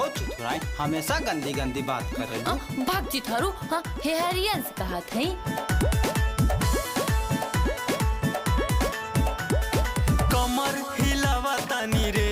देखो चुथुराई हमेशा गंदी गंदी बात कर रही हो। भाग जी थारू। हाँ हे हरियंस कहा थई। कमर हिलावा तानी रे